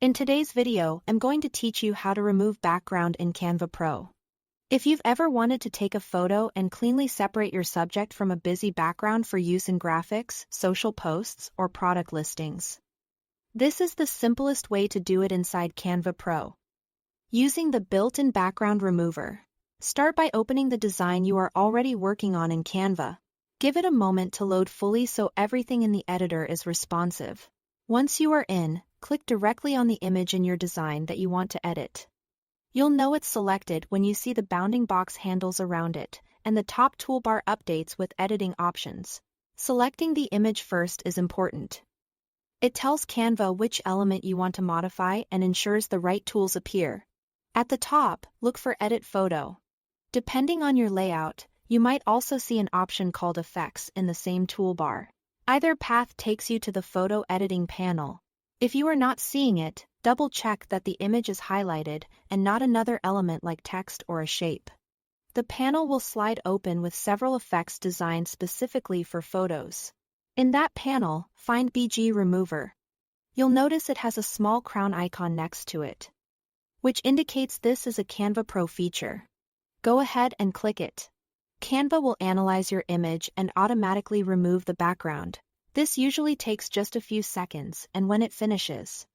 In today's video, I'm going to teach you how to remove background in Canva Pro. If you've ever wanted to take a photo and cleanly separate your subject from a busy background for use in graphics, social posts, or product listings, this is the simplest way to do it inside Canva Pro. Using the built-in background remover. Start by opening the design you are already working on in Canva. Give it a moment to load fully so everything in the editor is responsive. Once you are in, click directly on the image in your design that you want to edit. You'll know it's selected when you see the bounding box handles around it, and the top toolbar updates with editing options. Selecting the image first is important. It tells Canva which element you want to modify and ensures the right tools appear. At the top, look for Edit Photo. Depending on your layout, you might also see an option called Effects in the same toolbar. Either path takes you to the photo editing panel. If you are not seeing it, double-check that the image is highlighted and not another element like text or a shape. The panel will slide open with several effects designed specifically for photos. In that panel, find BG Remover. You'll notice it has a small crown icon next to it, which indicates this is a Canva Pro feature. Go ahead and click it. Canva will analyze your image and automatically remove the background. This usually takes just a few seconds, and when it finishes,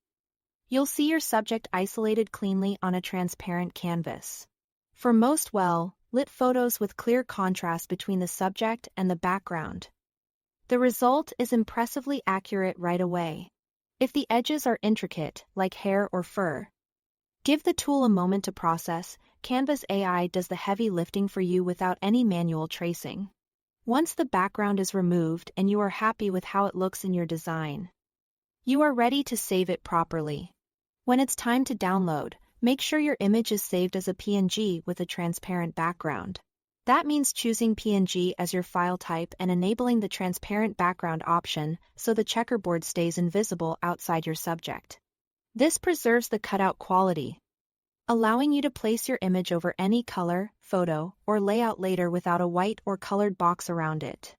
you'll see your subject isolated cleanly on a transparent canvas. For most well-lit photos with clear contrast between the subject and the background, the result is impressively accurate right away. If the edges are intricate, like hair or fur, give the tool a moment to process. Canva's AI does the heavy lifting for you without any manual tracing. Once the background is removed and you are happy with how it looks in your design, you are ready to save it properly. When it's time to download, make sure your image is saved as a PNG with a transparent background. That means choosing PNG as your file type and enabling the transparent background option so the checkerboard stays invisible outside your subject. This preserves the cutout quality, allowing you to place your image over any color, photo, or layout later without a white or colored box around it.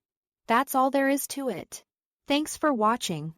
That's all there is to it. Thanks for watching.